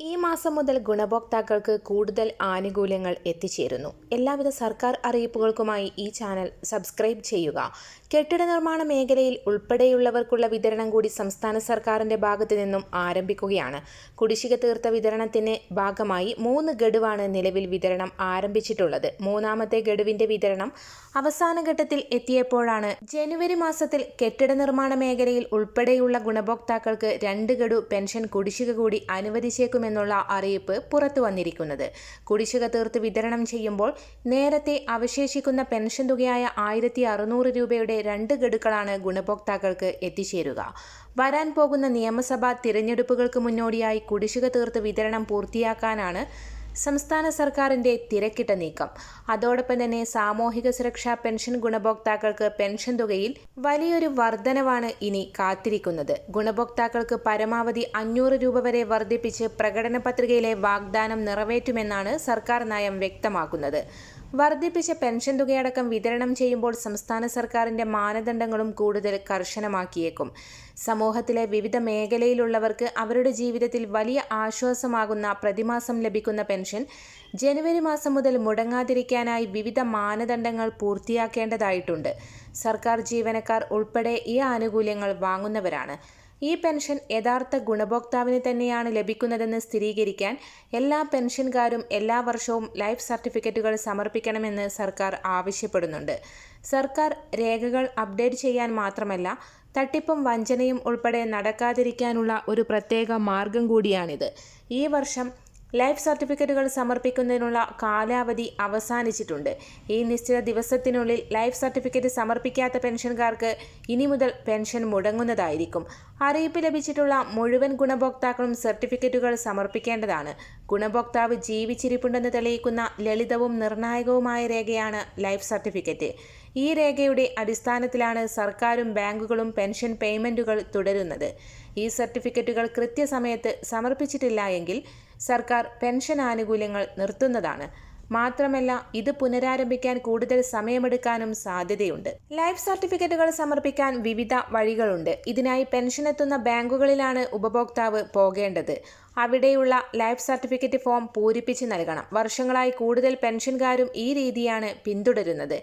ഈ മാസം മുതൽ ഗുണഭോക്താക്കൾക്ക് കൂടുതൽ ആനുകൂല്യങ്ങൾ എത്തിച്ചേരുന്നു. എല്ലാവിധ സർക്കാർ അറിയിപ്പുകൾക്കുമായി ഈ ചാനൽ സബ്സ്ക്രൈബ് ചെയ്യുക. കെട്ടിട നിർമ്മാണ മേഖലയിൽ ഉൾപ്പെടെയുള്ളവർക്കുള്ള വിതരണം കൂടി സംസ്ഥാന സർക്കാരിന്റെ ഭാഗത്തു നിന്നും ആരംഭിക്കുകയാണ്. കുടിശ്ശിക തീർത്ത വിതരണത്തിന് ഭാഗമായി 3 ഗഡുവാണ് നിലവിൽ വിതരണം ആരംഭിച്ചിട്ടുള്ളത്. മൂന്നാമത്തെ ഗഡുവിന്റെ വിതരണം അവസാന ഘട്ടത്തിൽ എത്തിയപ്പോഴാണ് ജനുവരി മാസത്തിൽ കെട്ടിട നിർമ്മാണ മേഖലയിൽ ഉൾപ്പെടെയുള്ള ഗുണഭോക്താക്കൾക്ക് 2 ഗഡു പെൻഷൻ കുടിശ്ശിക കൂടി അനുവദിച്ചേക്കുമെന്നുള്ള അറിയിപ്പ് പുറത്തു വന്നിരിക്കുന്നത്. കുടിശ്ശിക തീർത്ത് വിതരണം ചെയ്യുമ്പോൾ നേരത്തെ അവശേഷിക്കുന്ന പെൻഷൻ തുകയായ 1600 രൂപയുടെ 2 ഗഡുക്കളാണ് ഗുണഭോക്താക്കൾക്ക് എത്തിച്ചേരുക. വരാൻ പോകുന്ന നിയമസഭാ തിരഞ്ഞെടുപ്പുകൾക്ക് മുന്നോടിയായി കുടിശ്ശിക തീർത്ത് വിതരണം പൂർത്തിയാക്കാനാണ് സംസ്ഥാന സർക്കാരിന്റെ തിരക്കിട്ട നീക്കം. അതോടൊപ്പം തന്നെ സാമൂഹിക സുരക്ഷാ പെൻഷൻ ഗുണഭോക്താക്കൾക്ക് പെൻഷൻ തുകയിൽ വലിയൊരു വർധനവാണ് ഇനി കാത്തിരിക്കുന്നത്. ഗുണഭോക്താക്കൾക്ക് പരമാവധി 500 രൂപ വരെ വർദ്ധിപ്പിച്ച് പ്രകടന പത്രികയിലെ വാഗ്ദാനം നിറവേറ്റുമെന്നാണ് സർക്കാർ നയം വ്യക്തമാക്കുന്നത്. വർദ്ധിപ്പിച്ച പെൻഷൻ തുകയടക്കം വിതരണം ചെയ്യുമ്പോൾ സംസ്ഥാന സർക്കാരിന്റെ മാനദണ്ഡങ്ങളും കൂടുതൽ കർശനമാക്കിയേക്കും. സമൂഹത്തിലെ വിവിധ മേഖലയിലുള്ളവർക്ക് അവരുടെ ജീവിതത്തിൽ വലിയ ആശ്വാസമാകുന്ന പ്രതിമാസം ലഭിക്കുന്ന പെൻഷൻ ജനുവരി മാസം മുതൽ മുടങ്ങാതിരിക്കാനായി വിവിധ മാനദണ്ഡങ്ങൾ പൂർത്തിയാക്കേണ്ടതായിട്ടുണ്ട്. സർക്കാർ ജീവനക്കാർ ഉൾപ്പെടെ ഈ ആനുകൂല്യങ്ങൾ വാങ്ങുന്നവരാണ്. ഈ പെൻഷൻ യഥാർത്ഥ ഗുണഭോക്താവിന് തന്നെയാണ് ലഭിക്കുന്നതെന്ന് സ്ഥിരീകരിക്കാൻ എല്ലാ പെൻഷൻകാരും എല്ലാ വർഷവും ലൈഫ് സർട്ടിഫിക്കറ്റുകൾ സമർപ്പിക്കണമെന്ന് സർക്കാർ ആവശ്യപ്പെടുന്നുണ്ട്. സർക്കാർ രേഖകൾ അപ്ഡേറ്റ് ചെയ്യാൻ മാത്രമല്ല, തട്ടിപ്പും വഞ്ചനയും ഉൾപ്പെടെ നടക്കാതിരിക്കാനുള്ള ഒരു പ്രത്യേക മാർഗം കൂടിയാണിത്. ഈ വർഷം ലൈഫ് സർട്ടിഫിക്കറ്റുകൾ സമർപ്പിക്കുന്നതിനുള്ള കാലാവധി അവസാനിച്ചിട്ടുണ്ട്. ഈ നിശ്ചിത ദിവസത്തിനുള്ളിൽ ലൈഫ് സർട്ടിഫിക്കറ്റ് സമർപ്പിക്കാത്ത പെൻഷൻകാർക്ക് ഇനി മുതൽ പെൻഷൻ മുടങ്ങുന്നതായിരിക്കും. അറിയിപ്പ് ലഭിച്ചിട്ടുള്ള മുഴുവൻ ഗുണഭോക്താക്കളും സർട്ടിഫിക്കറ്റുകൾ സമർപ്പിക്കേണ്ടതാണ്. ഗുണഭോക്താവ് ജീവിച്ചിരിപ്പുണ്ടെന്ന് തെളിയിക്കുന്ന ലളിതവും നിർണായകവുമായ രേഖയാണ് ലൈഫ് സർട്ടിഫിക്കറ്റ്. ഈ രേഖയുടെ അടിസ്ഥാനത്തിലാണ് സർക്കാരും ബാങ്കുകളും പെൻഷൻ പേയ്മെന്റുകൾ തുടരുന്നത്. ഈ സർട്ടിഫിക്കറ്റുകൾ കൃത്യസമയത്ത് സമർപ്പിച്ചിട്ടില്ല എങ്കിൽ സർക്കാർ പെൻഷൻ ആനുകൂല്യങ്ങൾ നിർത്തുന്നതാണ്. മാത്രമല്ല, ഇത് പുനരാരംഭിക്കാൻ കൂടുതൽ സമയമെടുക്കാനും സാധ്യതയുണ്ട്. ലൈഫ് സർട്ടിഫിക്കറ്റുകൾ സമർപ്പിക്കാൻ വിവിധ വഴികളുണ്ട്. ഇതിനായി പെൻഷൻ എത്തുന്ന ബാങ്കുകളിലാണ് ഉപഭോക്താവ് പോകേണ്ടത്. അവിടെയുള്ള ലൈഫ് സർട്ടിഫിക്കറ്റ് ഫോം പൂരിപ്പിച്ച് നൽകണം. വർഷങ്ങളായി കൂടുതൽ പെൻഷൻകാരും ഈ രീതിയാണ് പിന്തുടരുന്നത്.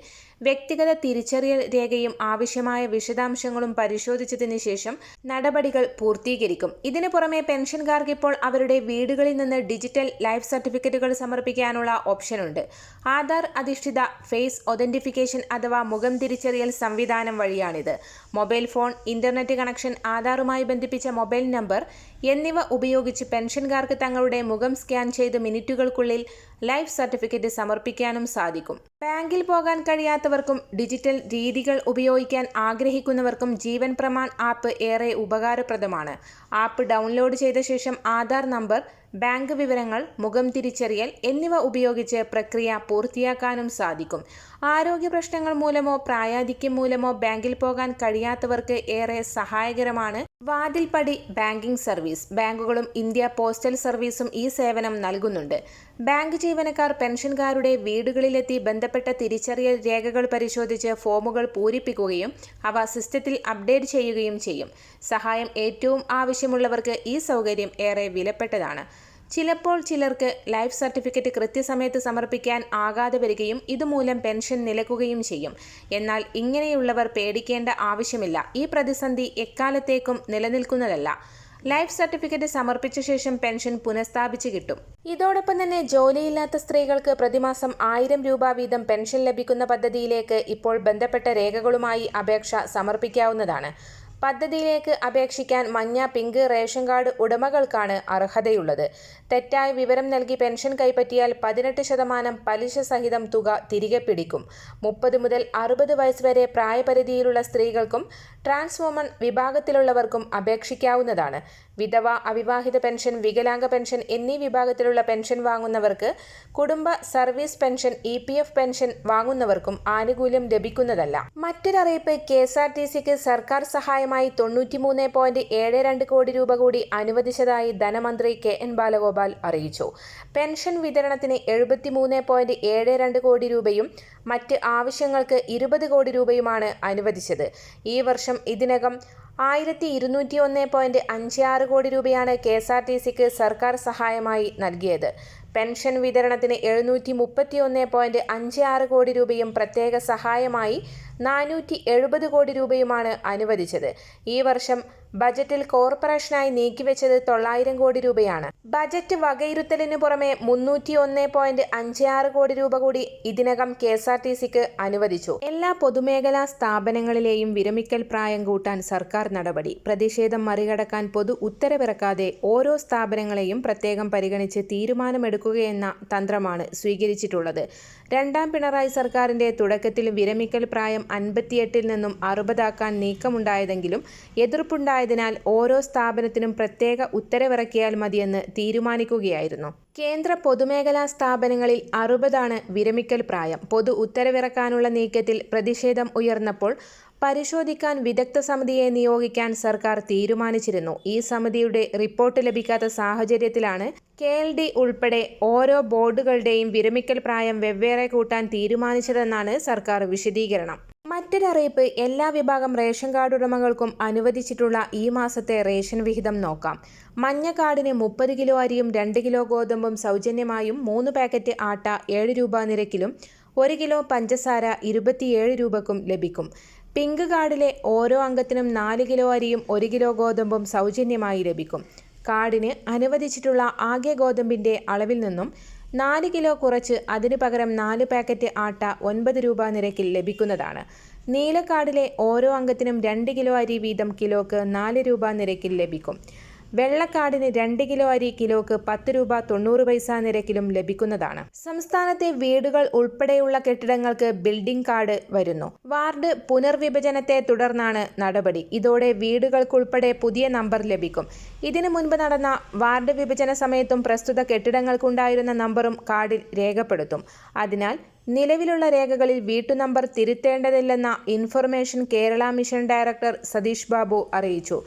വ്യക്തിഗത തിരിച്ചറിയൽ രേഖയും ആവശ്യമായ വിശദാംശങ്ങളും പരിശോധിച്ചതിന് ശേഷം നടപടികൾ പൂർത്തീകരിക്കും. ഇതിനു പുറമെ പെൻഷൻകാർക്ക് ഇപ്പോൾ അവരുടെ വീടുകളിൽ നിന്ന് ഡിജിറ്റൽ ലൈഫ് സർട്ടിഫിക്കറ്റുകൾ സമർപ്പിക്കാനുള്ള ഓപ്ഷനുണ്ട്. ആധാർ അധിഷ്ഠിത ഫേസ് ഒതന്റിഫിക്കേഷൻ അഥവാ മുഖം തിരിച്ചറിയൽ സംവിധാനം വഴിയാണിത്. മൊബൈൽ ഫോൺ, ഇന്റർനെറ്റ് കണക്ഷൻ, ആധാറുമായി ബന്ധിപ്പിച്ച മൊബൈൽ നമ്പർ എന്നിവ ഉപയോഗിച്ച് പെൻഷൻകാർക്ക് തങ്ങളുടെ മുഖം സ്കാൻ ചെയ്ത് മിനിറ്റുകൾക്കുള്ളിൽ ലൈഫ് സർട്ടിഫിക്കറ്റ് സമർപ്പിക്കാനും സാധിക്കും. ബാങ്കിൽ പോകാൻ കഴിയാത്തവർക്കും ഡിജിറ്റൽ രീതികൾ ഉപയോഗിക്കാൻ ആഗ്രഹിക്കുന്നവർക്കും ജീവൻ പ്രമാൺ ആപ്പ് ഏറെ ഉപകാരപ്രദമാണ്. ആപ്പ് ഡൗൺലോഡ് ചെയ്ത ശേഷം ആധാർ നമ്പർ, ബാങ്ക് വിവരങ്ങൾ, മുഖം തിരിച്ചറിയൽ എന്നിവ ഉപയോഗിച്ച് പ്രക്രിയ പൂർത്തിയാക്കാനും സാധിക്കും. ആരോഗ്യ പ്രശ്നങ്ങൾ മൂലമോ പ്രായാധിക്യം മൂലമോ ബാങ്കിൽ പോകാൻ കഴിയാത്തവർക്ക് ഏറെ സഹായകരമാണ് വാതിൽപ്പടി ബാങ്കിംഗ് സർവീസ്. ബാങ്കുകളും ഇന്ത്യ പോസ്റ്റൽ സർവീസും ഈ സേവനം നൽകുന്നുണ്ട്. ബാങ്ക് ജീവനക്കാർ പെൻഷൻകാരുടെ വീടുകളിലെത്തി ബന്ധപ്പെട്ട തിരിച്ചറിയൽ രേഖകൾ പരിശോധിച്ച് ഫോമുകൾ പൂരിപ്പിക്കുകയും അവ സിസ്റ്റത്തിൽ അപ്ഡേറ്റ് ചെയ്യുകയും ചെയ്യും. സഹായം ഏറ്റവും ആവശ്യമുള്ളവർക്ക് ഈ സൗകര്യം ഏറെ വിലപ്പെട്ടതാണ്. ചിലപ്പോൾ ചിലർക്ക് ലൈഫ് സർട്ടിഫിക്കറ്റ് കൃത്യസമയത്ത് സമർപ്പിക്കാൻ ആകാതെ വരികയും ഇതുമൂലം പെൻഷൻ നിലയ്ക്കുകയും ചെയ്യും. എന്നാൽ ഇങ്ങനെയുള്ളവർ പേടിക്കേണ്ട ആവശ്യമില്ല. ഈ പ്രതിസന്ധി എക്കാലത്തേക്കും നിലനിൽക്കുന്നതല്ല. ലൈഫ് സർട്ടിഫിക്കറ്റ് സമർപ്പിച്ച ശേഷം പെൻഷൻ പുനഃസ്ഥാപിച്ച് കിട്ടും. ഇതോടൊപ്പം തന്നെ ജോലിയില്ലാത്ത സ്ത്രീകൾക്ക് പ്രതിമാസം 1000 രൂപ വീതം പെൻഷൻ ലഭിക്കുന്ന പദ്ധതിയിലേക്ക് ഇപ്പോൾ ബന്ധപ്പെട്ട രേഖകളുമായി അപേക്ഷ സമർപ്പിക്കാവുന്നതാണ്. പദ്ധതിയിലേക്ക് അപേക്ഷിക്കാൻ മഞ്ഞ, പിങ്ക് റേഷൻ കാർഡ് ഉടമകൾക്കാണ് അർഹതയുള്ളത്. തെറ്റായ വിവരം നൽകി പെൻഷൻ കൈപ്പറ്റിയാൽ 18% പലിശ സഹിതം തുക തിരികെ പിടിക്കും. 30 മുതൽ 60 വയസ്സ് വരെ പ്രായപരിധിയിലുള്ള സ്ത്രീകൾക്കും ട്രാൻസ് വുമൺ വിഭാഗത്തിലുള്ളവർക്കും അപേക്ഷിക്കാവുന്നതാണ്. വിധവ, അവിവാഹിത പെൻഷൻ, വികലാംഗ പെൻഷൻ എന്നീ വിഭാഗത്തിലുള്ള പെൻഷൻ വാങ്ങുന്നവർക്ക്, കുടുംബ സർവീസ് പെൻഷൻ, EPF പെൻഷൻ വാങ്ങുന്നവർക്കും ആനുകൂല്യം ലഭിക്കുന്നതല്ല. മറ്റൊരറിയിപ്പ്, KSRTCക്ക് സർക്കാർ സഹായമായി 93.72 കോടി രൂപ കൂടി അനുവദിച്ചതായി ധനമന്ത്രി KN ബാലഗോപാൽ അറിയിച്ചു. പെൻഷൻ വിതരണത്തിന് 73.72 കോടി രൂപയും മറ്റ് ആവശ്യങ്ങൾക്ക് 20 കോടി രൂപയുമാണ് അനുവദിച്ചത്. ഈ വർഷം വർഷം ഇതിനകം 1201.56 കോടി രൂപയാണ് KSRTCക്ക് സർക്കാർ സഹായമായി നൽകിയത്. പെൻഷൻ വിതരണത്തിന് 731.56 കോടി രൂപയും പ്രത്യേക സഹായമായി 470 കോടി രൂപയുമാണ് അനുവദിച്ചത്. ഈ വർഷം ബജറ്റിൽ കോർപ്പറേഷനായി നീക്കിവെച്ചത് 900 കോടി രൂപയാണ്. ബജറ്റ് വകയിരുത്തലിനു പുറമെ 301.56 കോടി രൂപ കൂടി ഇതിനകം KSRTCക്ക് അനുവദിച്ചു. എല്ലാ പൊതുമേഖലാ സ്ഥാപനങ്ങളിലെയും വിരമിക്കൽ പ്രായം കൂട്ടാൻ സർക്കാർ നടപടി. പ്രതിഷേധം മറികടക്കാൻ പൊതു ഉത്തരവിറക്കാതെ ഓരോ സ്ഥാപനങ്ങളെയും പ്രത്യേകം പരിഗണിച്ച് തീരുമാനമെടുക്കുകയെന്ന തന്ത്രമാണ് സ്വീകരിച്ചിട്ടുള്ളത്. രണ്ടാം പിണറായി സർക്കാരിന്റെ തുടക്കത്തിൽ വിരമിക്കൽ പ്രായം 58 നിന്നും 60 നീക്കമുണ്ടായതെങ്കിലും എതിർപ്പുണ്ടായതിനാൽ ഓരോ സ്ഥാപനത്തിനും പ്രത്യേക ഉത്തരവിറക്കിയാൽ മതിയെന്ന് തീരുമാനിക്കുകയായിരുന്നു. കേന്ദ്ര പൊതുമേഖലാ സ്ഥാപനങ്ങളിൽ 60 വിരമിക്കൽ പ്രായം. പൊതു ഉത്തരവിറക്കാനുള്ള നീക്കത്തിൽ പ്രതിഷേധം ഉയർന്നപ്പോൾ പരിശോധിക്കാൻ വിദഗ്ധ സമിതിയെ നിയോഗിക്കാൻ സർക്കാർ തീരുമാനിച്ചിരുന്നു. ഈ സമിതിയുടെ റിപ്പോർട്ട് ലഭിക്കാത്ത സാഹചര്യത്തിലാണ് KLD ഉൾപ്പെടെ ഓരോ ബോർഡുകളുടെയും വിരമിക്കൽ പ്രായം വെവ്വേറെ കൂട്ടാൻ തീരുമാനിച്ചതെന്നാണ് സർക്കാർ വിശദീകരണം. മറ്റൊരറിയിപ്പ്, എല്ലാ വിഭാഗം റേഷൻ കാർഡ് ഉടമകൾക്കും അനുവദിച്ചിട്ടുള്ള ഈ മാസത്തെ റേഷൻ വിഹിതം നോക്കാം. മഞ്ഞ കാർഡിന് 30 കിലോ അരിയും 2 കിലോ ഗോതമ്പും സൗജന്യമായും 3 പാക്കറ്റ് ആട്ട 7 രൂപ നിരക്കിലും 1 കിലോ പഞ്ചസാര 27 രൂപക്കും ലഭിക്കും. പിങ്ക് കാർഡിലെ ഓരോ അംഗത്തിനും 4 കിലോ അരിയും 1 കിലോ ഗോതമ്പും സൗജന്യമായി ലഭിക്കും. കാർഡിന് അനുവദിച്ചിട്ടുള്ള ആകെ ഗോതമ്പിന്റെ അളവിൽ നിന്നും 4 കിലോ കുറച്ച് അതിനു പകരം 4 പാക്കറ്റ് ആട്ട 9 രൂപ നിരക്കിൽ ലഭിക്കുന്നതാണ്. നീല കാർഡിലെ ഓരോ അംഗത്തിനും 2 കിലോ അരി വീതം കിലോക്ക് 4 രൂപ നിരക്കിൽ ലഭിക്കും. വെള്ളക്കാർഡിന് 2 കിലോ അരി കിലോക്ക് 10 രൂപ 90 പൈസ നിരക്കിലും ലഭിക്കുന്നതാണ്. സംസ്ഥാനത്തെ വീടുകൾ ഉൾപ്പെടെയുള്ള കെട്ടിടങ്ങൾക്ക് ബിൽഡിംഗ് കാർഡ് വരുന്നു. വാർഡ് പുനർവിഭജനത്തെ തുടർന്നാണ് നടപടി. ഇതോടെ വീടുകൾക്കുൾപ്പെടെ പുതിയ നമ്പർ ലഭിക്കും. ഇതിനു മുൻപ് നടന്ന വാർഡ് വിഭജന സമയത്തും പ്രസ്തുത കെട്ടിടങ്ങൾക്കുണ്ടായിരുന്ന നമ്പറും കാർഡിൽ രേഖപ്പെടുത്തും. അതിനാൽ നിലവിലുള്ള രേഖകളിൽ വീട്ടുനമ്പർ തിരുത്തേണ്ടതില്ലെന്ന information Kerala mission director Satheesh Babu അറിയിച്ചു.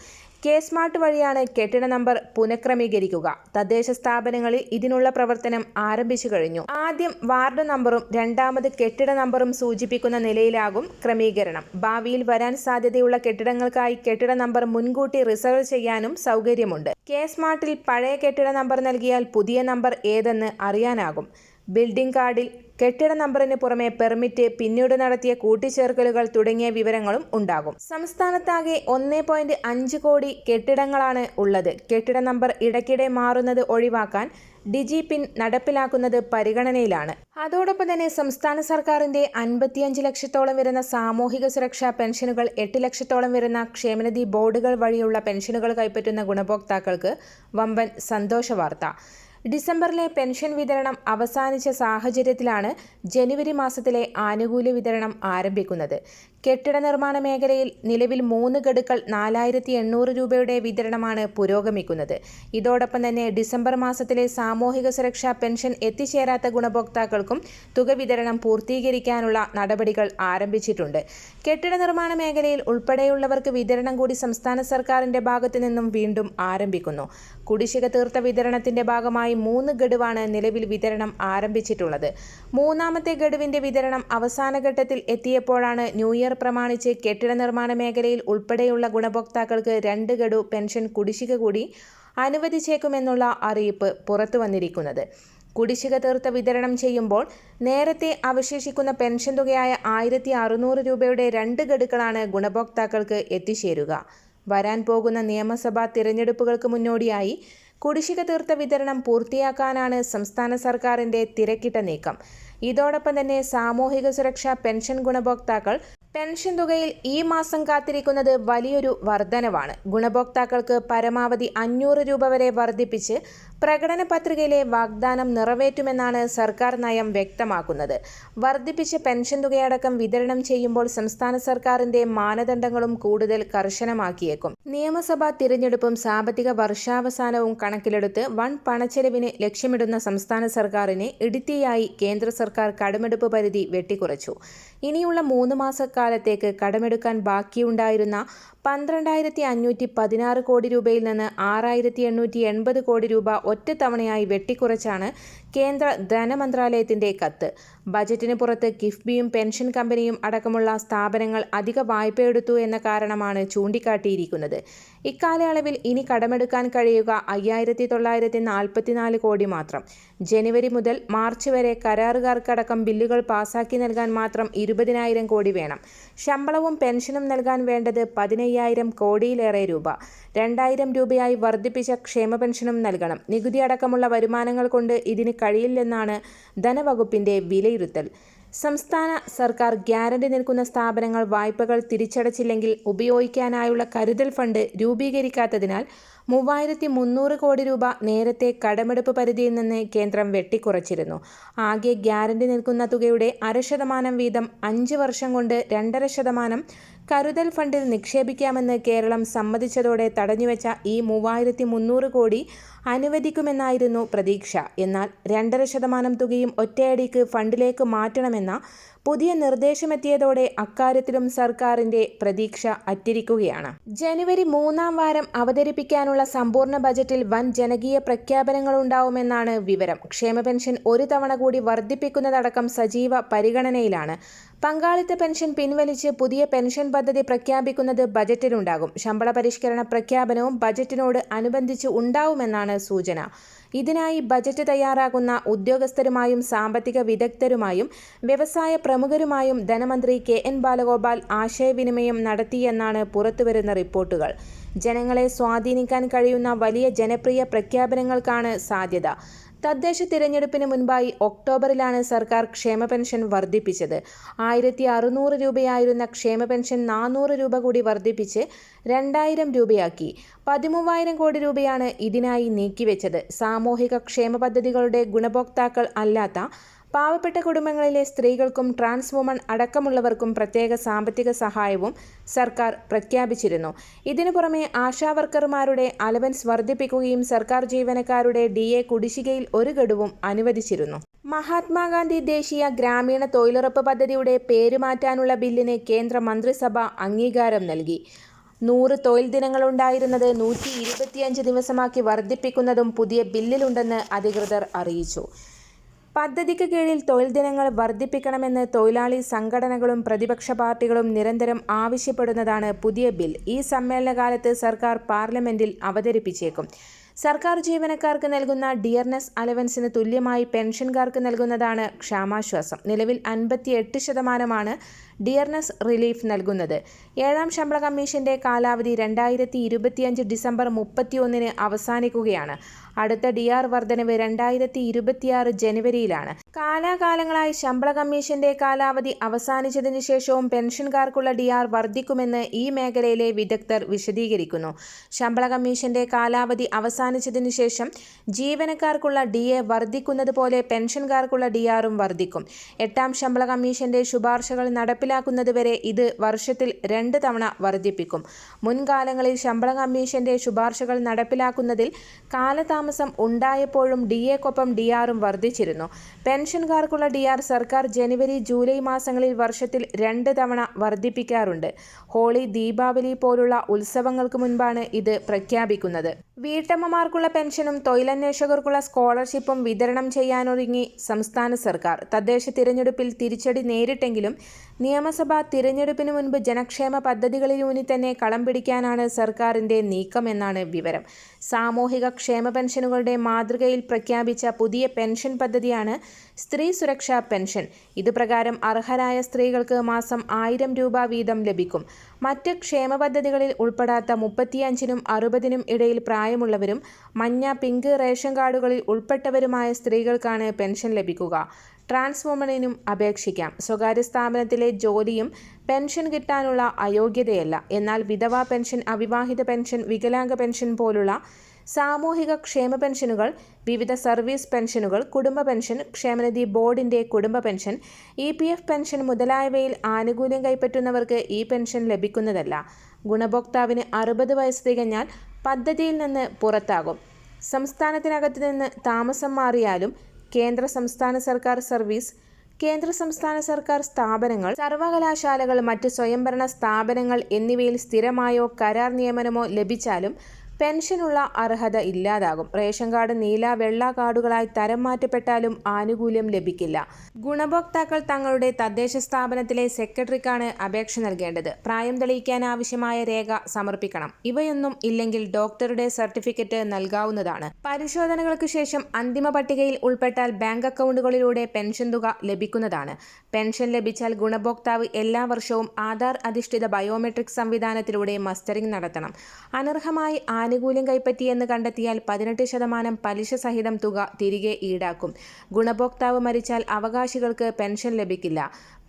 KSMART വഴിയാണ് കെട്ടിട നമ്പർ പുനഃക്രമീകരിക്കുക. തദ്ദേശ സ്ഥാപനങ്ങളിൽ ഇതിനുള്ള പ്രവർത്തനം ആരംഭിച്ചു കഴിഞ്ഞു. ആദ്യം വാർഡ് നമ്പറും രണ്ടാമത് കെട്ടിട നമ്പറും സൂചിപ്പിക്കുന്ന നിലയിലാകും ക്രമീകരണം. ഭാവിയിൽ വരാൻ സാധ്യതയുള്ള കെട്ടിടങ്ങൾക്കായി കെട്ടിട നമ്പർ മുൻകൂട്ടി റിസർവ് ചെയ്യാനും സൗകര്യമുണ്ട്. KSMARTൽ പഴയ കെട്ടിട നമ്പർ നൽകിയാൽ പുതിയ നമ്പർ ഏതെന്ന് അറിയാനാകും. ബിൽഡിംഗ് കാർഡിൽ കെട്ടിട നമ്പറിന് പുറമെ പെർമിറ്റ്, പിന്നീട് നടത്തിയ കൂട്ടിച്ചേർക്കലുകൾ തുടങ്ങിയ വിവരങ്ങളും ഉണ്ടാകും. സംസ്ഥാനത്താകെ 1.5 കോടി കെട്ടിടങ്ങളാണ് ഉള്ളത്. കെട്ടിട നമ്പർ ഇടയ്ക്കിടെ മാറുന്നത് ഒഴിവാക്കാൻ DigiPin നടപ്പിലാക്കുന്നത് പരിഗണനയിലാണ്. അതോടൊപ്പം തന്നെ സംസ്ഥാന സർക്കാരിന്റെ 55 ലക്ഷത്തോളം വരുന്ന സാമൂഹിക സുരക്ഷാ പെൻഷനുകൾ, 8 ലക്ഷത്തോളം വരുന്ന ക്ഷേമനിധി ബോർഡുകൾ വഴിയുള്ള പെൻഷനുകൾ കൈപ്പറ്റുന്ന ഗുണഭോക്താക്കൾക്ക് വമ്പൻ സന്തോഷ വാർത്ത. ഡിസംബറിലെ പെൻഷൻ വിതരണം അവസാനിച്ച സാഹചര്യത്തിലാണ് ജനുവരി മാസത്തിലെ ആനുകൂല്യ വിതരണം ആരംഭിക്കുന്നത്. കെട്ടിട നിർമ്മാണ മേഖലയിൽ നിലവിൽ 3 ഗഡുക്കൾ 4800 രൂപയുടെ വിതരണമാണ് പുരോഗമിക്കുന്നത്. ഇതോടൊപ്പം തന്നെ ഡിസംബർ മാസത്തിലെ സാമൂഹിക സുരക്ഷാ പെൻഷൻ എത്തിച്ചേരാത്ത ഗുണഭോക്താക്കൾക്കും തുക വിതരണം പൂർത്തീകരിക്കാനുള്ള നടപടികൾ ആരംഭിച്ചിട്ടുണ്ട്. കെട്ടിട നിർമ്മാണ മേഖലയിൽ ഉൾപ്പെടെയുള്ളവർക്ക് വിതരണം കൂടി സംസ്ഥാന സർക്കാരിന്റെ ഭാഗത്തു നിന്നും വീണ്ടും ആരംഭിക്കുന്നു. കുടിശ്ശിക തീർത്ത വിതരണത്തിന്റെ ഭാഗമായി 3 ഗഡുവാണ് നിലവിൽ വിതരണം ആരംഭിച്ചിട്ടുള്ളത്. മൂന്നാമത്തെ ഗഡുവിന്റെ വിതരണം അവസാന ഘട്ടത്തിൽ എത്തിയപ്പോഴാണ് ന്യൂ ഇയർ പ്രമാണിച്ച് കെട്ടിട നിർമ്മാണ മേഖലയിൽ ഉൾപ്പെടെയുള്ള ഗുണഭോക്താക്കൾക്ക് 2 ഗഡു പെൻഷൻ കുടിശ്ശിക കൂടി അനുവദിച്ചേക്കുമെന്നുള്ള അറിയിപ്പ് പുറത്തു വന്നിരിക്കുന്നത്. കുടിശ്ശിക തീർത്ത വിതരണം ചെയ്യുമ്പോൾ നേരത്തെ അവശേഷിക്കുന്ന പെൻഷൻ തുകയായ 1600 രൂപയുടെ 2 ഗഡുക്കളാണ് ഗുണഭോക്താക്കൾക്ക് എത്തിച്ചേരുക. വരാൻ പോകുന്ന നിയമസഭാ തിരഞ്ഞെടുപ്പുകൾക്ക് മുന്നോടിയായി കുടിശ്ശിക തീർത്ത വിതരണം പൂർത്തിയാക്കാനാണ് സംസ്ഥാന സർക്കാരിന്റെ തിരക്കിട്ട നീക്കം. ഇതോടൊപ്പം തന്നെ സാമൂഹിക സുരക്ഷാ പെൻഷൻ ഗുണഭോക്താക്കൾ പെൻഷൻ തുകയിൽ ഈ മാസം കാത്തിരിക്കുന്നത് വലിയൊരു വർധനവാണ്. ഗുണഭോക്താക്കൾക്ക് പരമാവധി 500 രൂപ വരെ വർദ്ധിപ്പിച്ച് പ്രകടന പത്രികയിലെ വാഗ്ദാനം നിറവേറ്റുമെന്നാണ് സർക്കാർ നയം വ്യക്തമാക്കുന്നത്. വർദ്ധിപ്പിച്ച പെൻഷൻ തുകയടക്കം വിതരണം ചെയ്യുമ്പോൾ സംസ്ഥാന സർക്കാരിന്റെ മാനദണ്ഡങ്ങളും കൂടുതൽ കർശനമാക്കിയേക്കും. നിയമസഭാ തിരഞ്ഞെടുപ്പും സാമ്പത്തിക വർഷാവസാനവും കണക്കിലെടുത്ത് വൻ പണച്ചെലവിന് ലക്ഷ്യമിടുന്ന സംസ്ഥാന സർക്കാരിന് ഇടിത്തിയായി കേന്ദ്ര സർക്കാർ കടമെടുപ്പ് പരിധി വെട്ടിക്കുറച്ചു. ഇനിയുള്ള 3 മാസക്കാലത്തേക്ക് കടമെടുക്കാൻ ബാക്കിയുണ്ടായിരുന്ന 12,516 കോടി രൂപയിൽ നിന്ന് 6,880 കോടി രൂപ ഒറ്റത്തവണയായി വെട്ടിക്കുറച്ചാണ് കേന്ദ്ര ധനമന്ത്രാലയത്തിന്റെ കത്ത്. ബജറ്റിന് പുറത്ത് കിഫ്ബിയും പെൻഷൻ കമ്പനിയും അടക്കമുള്ള സ്ഥാപനങ്ങൾ അധിക വായ്പയെടുത്തു എന്ന കാരണമാണ് ചൂണ്ടിക്കാട്ടിയിരിക്കുന്നത്. ഇക്കാലയളവിൽ ഇനി കടമെടുക്കാൻ കഴിയുക 5,944 കോടി മാത്രം. ജനുവരി മുതൽ മാർച്ച് വരെ കരാറുകാർക്കടക്കം ബില്ലുകൾ പാസാക്കി നൽകാൻ മാത്രം 20,000 കോടി വേണം. ശമ്പളവും പെൻഷനും നൽകാൻ വേണ്ടത് 15,000 കോടിയിലേറെ രൂപ. 2,000 രൂപയായി വർദ്ധിപ്പിച്ച ക്ഷേമ പെൻഷനും നൽകണം. നികുതി അടക്കമുള്ള വരുമാനങ്ങൾ കൊണ്ട് ഇതിന് കഴിയില്ലെന്നാണ് ധനവകുപ്പിന്റെ വിലയിരുത്തൽ. സംസ്ഥാന സർക്കാർ ഗ്യാരണ്ടി നിൽക്കുന്ന സ്ഥാപനങ്ങൾ വായ്പകൾ തിരിച്ചടച്ചില്ലെങ്കിൽ ഉപയോഗിക്കാനായുള്ള കരുതൽ ഫണ്ട് രൂപീകരിക്കാത്തതിനാൽ 3,300 കോടി രൂപ നേരത്തെ കടമെടുപ്പ് പരിധിയിൽ നിന്ന് കേന്ദ്രം വെട്ടിക്കുറച്ചിരുന്നു. ആകെ ഗ്യാരണ്ടി നിൽക്കുന്ന തുകയുടെ 0.5% വീതം 5 വർഷം കൊണ്ട് 2.5% കരുതൽ ഫണ്ടിൽ നിക്ഷേപിക്കാമെന്ന് കേരളം സമ്മതിച്ചതോടെ തടഞ്ഞുവെച്ച ഈ 3,300 കോടി അനുവദിക്കുമെന്നായിരുന്നു പ്രതീക്ഷ. എന്നാൽ 2.5% തുകയും ഒറ്റയടിക്ക് ഫണ്ടിലേക്ക് മാറ്റണമെന്ന പുതിയ നിർദ്ദേശമെത്തിയതോടെ അക്കാര്യത്തിലും സർക്കാരിന്റെ പ്രതീക്ഷ അറ്റിരിക്കുകയാണ്. ജനുവരി 3-ാം വാരം അവതരിപ്പിക്കാനുള്ള സമ്പൂർണ്ണ ബജറ്റിൽ വൻ ജനകീയ പ്രഖ്യാപനങ്ങളുണ്ടാവുമെന്നാണ് വിവരം. ക്ഷേമ പെൻഷൻ ഒരു തവണ കൂടി വർദ്ധിപ്പിക്കുന്നതടക്കം സജീവ പരിഗണനയിലാണ്. പങ്കാളിത്ത പെൻഷൻ പിൻവലിച്ച് പുതിയ പെൻഷൻ പദ്ധതി പ്രഖ്യാപിക്കുന്നത് ബജറ്റിലുണ്ടാകും. ശമ്പള പരിഷ്കരണ പ്രഖ്യാപനവും ബജറ്റിനോട് അനുബന്ധിച്ച് ഉണ്ടാവുമെന്നാണ് സൂചന. ഇതിനായി ബജറ്റ് തയ്യാറാക്കുന്ന ഉദ്യോഗസ്ഥരുമായും സാമ്പത്തിക വിദഗ്ധരുമായും വ്യവസായ പ്രമുഖരുമായും ധനമന്ത്രി KN ബാലഗോപാൽ ആശയവിനിമയം നടത്തിയെന്നാണ് പുറത്തുവരുന്ന റിപ്പോർട്ടുകൾ. ജനങ്ങളെ സ്വാധീനിക്കാൻ കഴിയുന്ന വലിയ ജനപ്രിയ പ്രഖ്യാപനങ്ങൾക്കാണ് സാധ്യത. തദ്ദേശ തിരഞ്ഞെടുപ്പിന് മുൻപായി ഒക്ടോബറിലാണ് സർക്കാർ ക്ഷേമ പെൻഷൻ വർദ്ധിപ്പിച്ചത്. 1,600 രൂപയായിരുന്ന ക്ഷേമ പെൻഷൻ 400 രൂപ കൂടി വർദ്ധിപ്പിച്ച് 2,000 രൂപയാക്കി. 13,000 കോടി രൂപയാണ് ഇതിനായി നീക്കിവെച്ചത്. സാമൂഹിക ക്ഷേമ പദ്ധതികളുടെ ഗുണഭോക്താക്കൾ അല്ലാത്ത പാവപ്പെട്ട കുടുംബങ്ങളിലെ സ്ത്രീകൾക്കും ട്രാൻസ് വുമൺ അടക്കമുള്ളവർക്കും പ്രത്യേക സാമ്പത്തിക സഹായവും സർക്കാർ പ്രഖ്യാപിച്ചിരുന്നു. ഇതിനു പുറമെ ആശാവർക്കർമാരുടെ അലവൻസ് വർദ്ധിപ്പിക്കുകയും സർക്കാർ ജീവനക്കാരുടെ DA കുടിശ്ശികയിൽ ഒരു ഗഡുവും അനുവദിച്ചിരുന്നു. മഹാത്മാഗാന്ധി ദേശീയ ഗ്രാമീണ തൊഴിലുറപ്പ് പദ്ധതിയുടെ പേരുമാറ്റാനുള്ള ബില്ലിന് കേന്ദ്ര മന്ത്രിസഭ അംഗീകാരം നൽകി. 100 തൊഴിൽ ദിനങ്ങളുണ്ടായിരുന്നത് 125 ദിവസമാക്കി വർദ്ധിപ്പിക്കുന്നതും പുതിയ ബില്ലിലുണ്ടെന്ന് അധികൃതർ അറിയിച്ചു. പദ്ധതിക്ക് കീഴിൽ തൊഴിൽ ദിനങ്ങൾ വർദ്ധിപ്പിക്കണമെന്ന് തൊഴിലാളി സംഘടനകളും പ്രതിപക്ഷ പാർട്ടികളും നിരന്തരം ആവശ്യപ്പെടുന്നതാണ് പുതിയ ബിൽ. ഈ സമ്മേളനകാലത്ത് സർക്കാർ പാർലമെന്റിൽ അവതരിപ്പിച്ചേക്കും. സർക്കാർ ജീവനക്കാർക്ക് നൽകുന്ന ഡിയർനെസ് അലവൻസിന് തുല്യമായി പെൻഷൻകാർക്ക് നൽകുന്നതാണ് ക്ഷാമാശ്വാസം. നിലവിൽ 58% ഡിയർനെസ് റിലീഫ് നൽകുന്നത്. 7-ാം ശമ്പള കമ്മീഷന്റെ കാലാവധി 2025 ഡിസംബർ 31-ന് അവസാനിക്കുകയാണ്. അടുത്ത DR വർധനവ് 2026 ജനുവരിയിലാണ്. കാലാകാലങ്ങളായി ശമ്പള കമ്മീഷന്റെ കാലാവധി അവസാനിച്ചതിന് ശേഷവും പെൻഷൻകാർക്കുള്ള DR വർദ്ധിക്കുമെന്ന് ഈ മേഖലയിലെ വിദഗ്ധർ വിശദീകരിക്കുന്നു. ശമ്പള കമ്മീഷന്റെ കാലാവധി അവസാനിച്ചതിനു ശേഷം ജീവനക്കാർക്കുള്ള DA വർദ്ധിക്കുന്നത് പോലെ പെൻഷൻകാർക്കുള്ള DRും വർദ്ധിക്കും. 8-ാം ശമ്പള കമ്മീഷന്റെ ശുപാർശകൾ നടപ്പിലാക്കുന്നതുവരെ ഇത് വർഷത്തിൽ 2 തവണ വർദ്ധിപ്പിക്കും. മുൻകാലങ്ങളിൽ ശമ്പള കമ്മീഷന്റെ ശുപാർശകൾ നടപ്പിലാക്കുന്നതിൽ കാലതാമസം ഉണ്ടായപ്പോഴും DAക്കൊപ്പം DRും വർദ്ധിച്ചിരുന്നു. പെൻഷൻകാർക്കുള്ള DR സർക്കാർ ജനുവരി ജൂലൈ മാസങ്ങളിൽ വർഷത്തിൽ 2 തവണ വർദ്ധിപ്പിക്കാറുണ്ട്. ഹോളി, ദീപാവലി പോലുള്ള ഉത്സവങ്ങൾക്ക് മുൻപാണ് ഇത് പ്രഖ്യാപിക്കുന്നത്. വീട്ടമ്മമാർക്കുള്ള പെൻഷനും തൊഴിലന്വേഷകർക്കുള്ള സ്കോളർഷിപ്പും വിതരണം ചെയ്യാനൊരുങ്ങി സംസ്ഥാന സർക്കാർ. തദ്ദേശ തിരഞ്ഞെടുപ്പിൽ തിരിച്ചടി നേരിട്ടെങ്കിലും നിയമസഭാ തിരഞ്ഞെടുപ്പിന് മുൻപ് ജനക്ഷേമ പദ്ധതികളിലൂന്നി തന്നെ കളം പിടിക്കാനാണ് സർക്കാരിന്റെ നീക്കമെന്നാണ് വിവരം. സാമൂഹിക ക്ഷേമ പെൻഷനുകളുടെ മാതൃകയിൽ പ്രഖ്യാപിച്ച പുതിയ പെൻഷൻ പദ്ധതിയാണ് സ്ത്രീ സുരക്ഷാ പെൻഷൻ. ഇതുപ്രകാരം അർഹരായ സ്ത്രീകൾക്ക് മാസം 1,000 രൂപ വീതം ലഭിക്കും. മറ്റ് ക്ഷേമ പദ്ധതികളിൽ ഉൾപ്പെടാത്ത 35-നും 60-നും ഇടയിൽ പ്രായമുള്ളവരും മഞ്ഞ, പിങ്ക് റേഷൻ കാർഡുകളിൽ ഉൾപ്പെട്ടവരുമായ സ്ത്രീകൾക്കാണ് പെൻഷൻ ലഭിക്കുക. ട്രാൻസ് വുമണിനും അപേക്ഷിക്കാം. സ്വകാര്യ സ്ഥാപനത്തിലെ ജോലിയും പെൻഷൻ കിട്ടാനുള്ള അയോഗ്യതയല്ല. എന്നാൽ വിധവാ പെൻഷൻ, അവിവാഹിത പെൻഷൻ, വികലാംഗ പെൻഷൻ പോലുള്ള സാമൂഹിക ക്ഷേമ പെൻഷനുകൾ, വിവിധ സർവീസ് പെൻഷനുകൾ, കുടുംബ പെൻഷൻ, ക്ഷേമനിധി ബോർഡിന്റെ കുടുംബ പെൻഷൻ, EPF പെൻഷൻ മുതലായവയിൽ ആനുകൂല്യം കൈപ്പറ്റുന്നവർക്ക് ഈ പെൻഷൻ ലഭിക്കുന്നതല്ല. ഗുണഭോക്താവിന് 60 വയസ്സ് തികഞ്ഞാൽ പദ്ധതിയിൽ നിന്ന് പുറത്താകും. സംസ്ഥാനത്തിനകത്ത് നിന്ന് താമസം മാറിയാലും കേന്ദ്ര സംസ്ഥാന സർക്കാർ സർവീസ്, കേന്ദ്ര സംസ്ഥാന സർക്കാർ സ്ഥാപനങ്ങൾ, സർവകലാശാലകൾ, മറ്റ് സ്വയംഭരണ സ്ഥാപനങ്ങൾ എന്നിവയിൽ സ്ഥിരമായോ കരാർ നിയമനമോ ലഭിച്ചാലും പെൻഷനുള്ള അർഹത ഇല്ലാതാകും. റേഷൻ കാർഡ് നീല, വെള്ള കാർഡുകളായി തരം മാറ്റപ്പെട്ടാലും ആനുകൂല്യം ലഭിക്കില്ല. ഗുണഭോക്താക്കൾ തങ്ങളുടെ തദ്ദേശ സ്ഥാപനത്തിലെ സെക്രട്ടറിക്കാണ് അപേക്ഷ നൽകേണ്ടത്. പ്രായം തെളിയിക്കാൻ ആവശ്യമായ രേഖ സമർപ്പിക്കണം. ഇവയൊന്നും ഇല്ലെങ്കിൽ ഡോക്ടറുടെ സർട്ടിഫിക്കറ്റ് നൽകാവുന്നതാണ്. പരിശോധനകൾക്ക് ശേഷം അന്തിമ പട്ടികയിൽ ഉൾപ്പെട്ടാൽ ബാങ്ക് അക്കൗണ്ടുകളിലൂടെ പെൻഷൻ തുക ലഭിക്കുന്നതാണ്. പെൻഷൻ ലഭിച്ചാൽ ഗുണഭോക്താവ് എല്ലാ വർഷവും ആധാർ അധിഷ്ഠിത ബയോമെട്രിക് സംവിധാനത്തിലൂടെ മസ്റ്ററിംഗ് നടത്തണം. അനർഹമായി ആനുകൂല്യം കൈപ്പറ്റിയെന്ന് കണ്ടെത്തിയാൽ 18% പലിശ സഹിതം തുക തിരികെ ഈടാക്കും. ഗുണഭോക്താവ് മരിച്ചാൽ അവകാശികൾക്ക് പെൻഷൻ ലഭിക്കില്ല.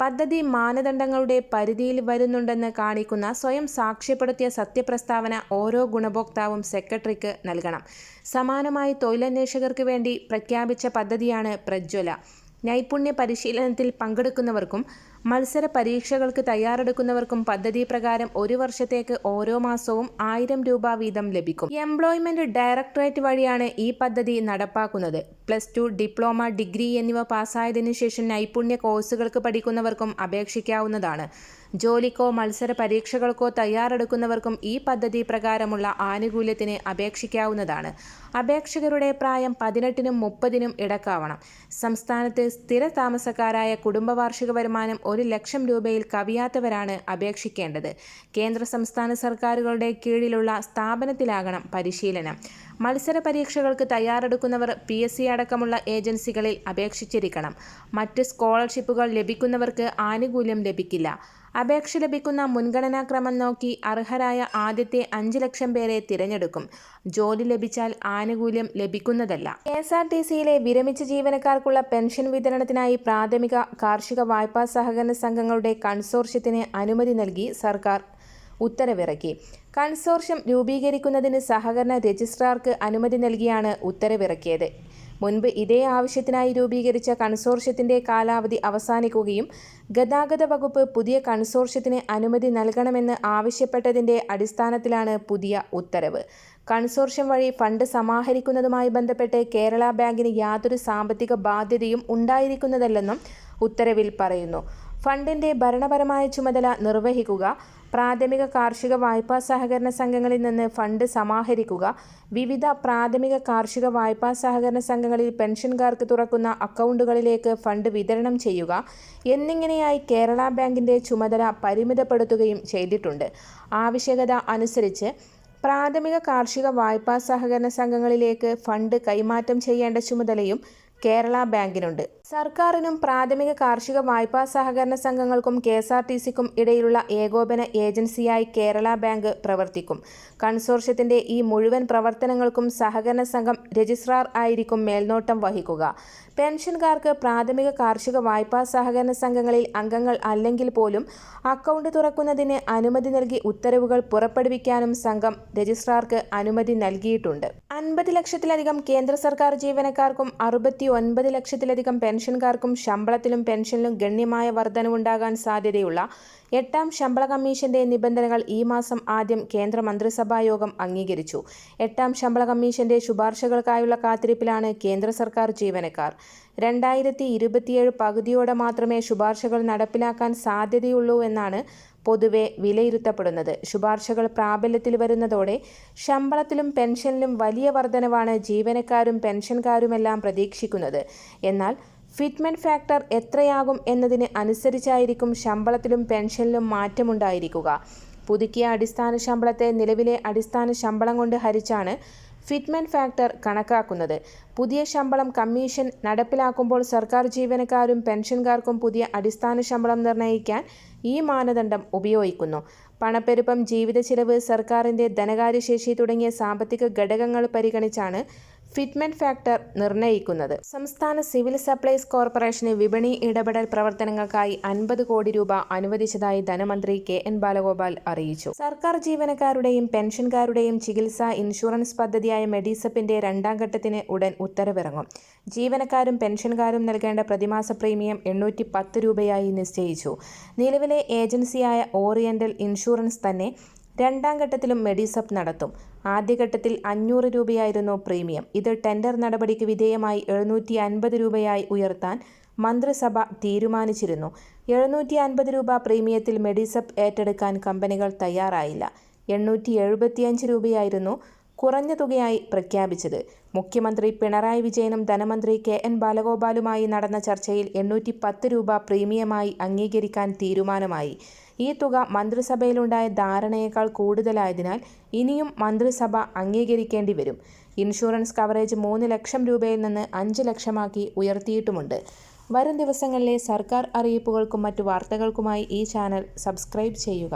പദ്ധതി മാനദണ്ഡങ്ങളുടെ പരിധിയിൽ വരുന്നുണ്ടെന്ന് കാണിക്കുന്ന സ്വയം സാക്ഷ്യപ്പെടുത്തിയ സത്യപ്രസ്താവന ഓരോ ഗുണഭോക്താവും സെക്രട്ടറിക്ക് നൽകണം. സമാനമായി തൊഴിലന്വേഷകർക്ക് വേണ്ടി പ്രഖ്യാപിച്ച പദ്ധതിയാണ് പ്രജ്വല. നൈപുണ്യ പരിശീലനത്തിൽ പങ്കെടുക്കുന്നവർക്കും മത്സര പരീക്ഷകൾക്ക് തയ്യാറെടുക്കുന്നവർക്കും പദ്ധതി പ്രകാരം 1 വർഷത്തേക്ക് ഓരോ മാസവും 1000 രൂപ വീതം ലഭിക്കും. എംപ്ലോയ്മെന്റ് ഡയറക്ടറേറ്റ് വഴിയാണ് ഈ പദ്ധതി നടപ്പാക്കുന്നത്. +2, ഡിപ്ലോമ, ഡിഗ്രി എന്നിവ പാസ്സായതിനു ശേഷം നൈപുണ്യ കോഴ്സുകൾക്ക് പഠിക്കുന്നവർക്കും അപേക്ഷിക്കാവുന്നതാണ്. ജോലിക്കോ മത്സര പരീക്ഷകൾക്കോ തയ്യാറെടുക്കുന്നവർക്കും ഈ പദ്ധതി പ്രകാരമുള്ള ആനുകൂല്യത്തിന് അപേക്ഷിക്കാവുന്നതാണ്. അപേക്ഷകരുടെ പ്രായം 18-നും 30-നും ഇടക്കാവണം. സംസ്ഥാനത്ത് സ്ഥിര താമസക്കാരായ കുടുംബ വാർഷിക വരുമാനം 1 ലക്ഷം രൂപയിൽ കവിയാത്തവരാണ് അപേക്ഷിക്കേണ്ടത്. കേന്ദ്ര സംസ്ഥാന സർക്കാരുകളുടെ കീഴിലുള്ള സ്ഥാപനത്തിലാകണം പരിശീലനം. മത്സര പരീക്ഷകൾക്ക് തയ്യാറെടുക്കുന്നവർ PSC അടക്കമുള്ള ഏജൻസികളിൽ അപേക്ഷിച്ചിരിക്കണം. മറ്റ് സ്കോളർഷിപ്പുകൾ ലഭിക്കുന്നവർക്ക് ആനുകൂല്യം ലഭിക്കില്ല. അപേക്ഷ ലഭിക്കുന്ന മുൻഗണനാക്രമം നോക്കി അർഹരായ ആദ്യത്തെ 5 ലക്ഷം പേരെ തിരഞ്ഞെടുക്കും. ജോലി ലഭിച്ചാൽ ആനുകൂല്യം ലഭിക്കുന്നതല്ല. KSRTCയിലെ വിരമിച്ച ജീവനക്കാർക്കുള്ള പെൻഷൻ വിതരണത്തിനായി പ്രാഥമിക കാർഷിക വായ്പാ സഹകരണ സംഘങ്ങളുടെ കൺസോർഷ്യത്തിന് അനുമതി നൽകി സർക്കാർ ഉത്തരവിറക്കി. കൺസോർഷ്യം രൂപീകരിക്കുന്നതിന് സഹകരണ രജിസ്ട്രാർക്ക് അനുമതി നൽകിയാണ് ഉത്തരവിറക്കിയത്. മുൻപ് ഇതേ ആവശ്യത്തിനായി രൂപീകരിച്ച കൺസോർഷ്യത്തിന്റെ കാലാവധി അവസാനിക്കുകയും ഗതാഗത വകുപ്പ് പുതിയ കൺസോർഷ്യത്തിന് അനുമതി നൽകണമെന്ന് ആവശ്യപ്പെട്ടതിന്റെ അടിസ്ഥാനത്തിലാണ് പുതിയ ഉത്തരവ്. കൺസോർഷ്യം വഴി ഫണ്ട് സമാഹരിക്കുന്നതുമായി ബന്ധപ്പെട്ട് കേരള ബാങ്കിന് യാതൊരു സാമ്പത്തിക ബാധ്യതയും ഉണ്ടായിരിക്കുന്നതല്ലെന്നും ഉത്തരവിൽ പറയുന്നു. ഫണ്ടിന്റെ ഭരണപരമായ ചുമതല നിർവഹിക്കുക, പ്രാഥമിക കാർഷിക വായ്പാ സഹകരണ സംഘങ്ങളിൽ നിന്ന് ഫണ്ട് സമാഹരിക്കുക, വിവിധ പ്രാഥമിക കാർഷിക വായ്പാ സഹകരണ സംഘങ്ങളിൽ പെൻഷൻകാർക്ക് തുറക്കുന്ന അക്കൗണ്ടുകളിലേക്ക് ഫണ്ട് വിതരണം ചെയ്യുക എന്നിങ്ങനെയായി കേരള ബാങ്കിന്റെ ചുമതല പരിമിതപ്പെടുത്തുകയും ചെയ്തിട്ടുണ്ട്. ആവശ്യകത അനുസരിച്ച് പ്രാഥമിക കാർഷിക വായ്പാ സഹകരണ സംഘങ്ങളിലേക്ക് ഫണ്ട് കൈമാറ്റം ചെയ്യേണ്ട ചുമതലയും കേരള ബാങ്കിനുണ്ട്. സർക്കാരിനും പ്രാഥമിക കാർഷിക വായ്പാ സഹകരണ സംഘങ്ങൾക്കും KSRTCക്കും ഇടയിലുള്ള ഏകോപന ഏജൻസിയായി കേരള ബാങ്ക് പ്രവർത്തിക്കും. കൺസോർഷ്യത്തിന്റെ ഈ മുഴുവൻ പ്രവർത്തനങ്ങൾക്കും സഹകരണ സംഘം രജിസ്ട്രാർ ആയിരിക്കും മേൽനോട്ടം വഹിക്കുക. പെൻഷൻകാർക്ക് പ്രാഥമിക കാർഷിക വായ്പാ സഹകരണ സംഘങ്ങളിൽ അംഗങ്ങൾ അല്ലെങ്കിൽ പോലും അക്കൗണ്ട് തുറക്കുന്നതിന് അനുമതി നൽകി ഉത്തരവുകൾ പുറപ്പെടുവിക്കാനും സംഘം രജിസ്ട്രാർക്ക് അനുമതി നൽകിയിട്ടുണ്ട്. 50 ലക്ഷത്തിലധികം കേന്ദ്ര സർക്കാർ ജീവനക്കാർക്കും 69 ലക്ഷത്തിലധികം പെൻഷൻകാർക്കും ശമ്പളത്തിലും പെൻഷനിലും ഗണ്യമായ വർധനവുണ്ടാകാൻ സാധ്യതയുള്ള 8ാം ശമ്പള കമ്മീഷന്റെ നിബന്ധനകൾ ഈ മാസം ആദ്യം കേന്ദ്ര മന്ത്രിസഭായോഗം അംഗീകരിച്ചു. 8ാം ശമ്പള കമ്മീഷന്റെ ശുപാർശകൾക്കായുള്ള കാത്തിരിപ്പിലാണ് കേന്ദ്ര സർക്കാർ ജീവനക്കാർ. 2027 പകുതിയോടെ മാത്രമേ ശുപാർശകൾ നടപ്പിലാക്കാൻ സാധ്യതയുള്ളൂ എന്നാണ് പൊതുവെ വിലയിരുത്തപ്പെടുന്നത്. ശുപാർശകൾ പ്രാബല്യത്തിൽ വരുന്നതോടെ ശമ്പളത്തിലും പെൻഷനിലും വലിയ വർധനവാണ് ജീവനക്കാരും പെൻഷൻകാരുമെല്ലാം പ്രതീക്ഷിക്കുന്നത്. എന്നാൽ ഫിറ്റ്മെന്റ് ഫാക്ടർ എത്രയാകും എന്നതിന് അനുസരിച്ചായിരിക്കും ശമ്പളത്തിലും പെൻഷനിലും മാറ്റമുണ്ടായിരിക്കുക. പുതുക്കിയ അടിസ്ഥാന ശമ്പളത്തെ നിലവിലെ അടിസ്ഥാന ശമ്പളം കൊണ്ട് ഹരിച്ചാണ് ഫിറ്റ്മെന്റ് ഫാക്ടർ കണക്കാക്കുന്നത്. പുതിയ ശമ്പളം കമ്മീഷൻ നടപ്പിലാക്കുമ്പോൾ സർക്കാർ ജീവനക്കാരും പെൻഷൻകാർക്കും പുതിയ അടിസ്ഥാന ശമ്പളം നിർണ്ണയിക്കാൻ ഈ മാനദണ്ഡം ഉപയോഗിക്കുന്നു. പണപ്പെരുപ്പം, ജീവിത ചെലവ്, സർക്കാരിന്റെ ധനകാര്യശേഷി തുടങ്ങിയ സാമ്പത്തിക ഘടകങ്ങൾ പരിഗണിച്ചാണ് ഫിറ്റ്മെന്റ് ഫാക്ടർ നിർണ്ണയിക്കുന്നത്. സംസ്ഥാന സിവിൽ സപ്ലൈസ് കോർപ്പറേഷന് വിപണി ഇടപെടൽ പ്രവർത്തനങ്ങൾക്കായി 50 കോടി രൂപ അനുവദിച്ചതായി ധനമന്ത്രി KN ബാലഗോപാൽ അറിയിച്ചു. സർക്കാർ ജീവനക്കാരുടെയും പെൻഷൻകാരുടെയും ചികിത്സാ ഇൻഷുറൻസ് പദ്ധതിയായ മെഡിസെപ്പിന്റെ 2ാം ഘട്ടത്തിന് ഉടൻ ഉത്തരവിറങ്ങും. ജീവനക്കാരും പെൻഷൻകാരും നൽകേണ്ട പ്രതിമാസ പ്രീമിയം 810 രൂപയായി നിശ്ചയിച്ചു. നിലവിലെ ഏജൻസിയായ ഓറിയന്റൽ ഇൻഷുറൻസ് തന്നെ രണ്ടാം ഘട്ടത്തിലും മെഡിസപ്പ് നടത്തും. ആദ്യഘട്ടത്തിൽ 500 രൂപയായിരുന്നു പ്രീമിയം. ഇത് ടെൻഡർ നടപടിക്ക് വിധേയമായി 750 രൂപയായി ഉയർത്താൻ മന്ത്രിസഭ തീരുമാനിച്ചിരുന്നു. 750 രൂപ പ്രീമിയത്തിൽ മെഡിസപ്പ് ഏറ്റെടുക്കാൻ കമ്പനികൾ തയ്യാറായില്ല. 875 രൂപയായിരുന്നു കുറഞ്ഞ തുകയായി പ്രഖ്യാപിച്ചത്. മുഖ്യമന്ത്രി പിണറായി വിജയനും ധനമന്ത്രി KN ബാലഗോപാലുമായി നടന്ന ചർച്ചയിൽ 810 രൂപ പ്രീമിയമായി അംഗീകരിക്കാൻ തീരുമാനമായി. ഈ തുക മന്ത്രിസഭയിലുണ്ടായ ധാരണയേക്കാൾ കൂടുതലായതിനാൽ ഇനിയും മന്ത്രിസഭ അംഗീകരിക്കേണ്ടി വരും. ഇൻഷുറൻസ് കവറേജ് 3 ലക്ഷം രൂപയിൽ നിന്ന് 5 ലക്ഷമാക്കി ഉയർത്തിയിട്ടുമുണ്ട്. വരും ദിവസങ്ങളിലെ സർക്കാർ അറിയിപ്പുകൾക്കും മറ്റു വാർത്തകൾക്കുമായി ഈ ചാനൽ സബ്സ്ക്രൈബ് ചെയ്യുക.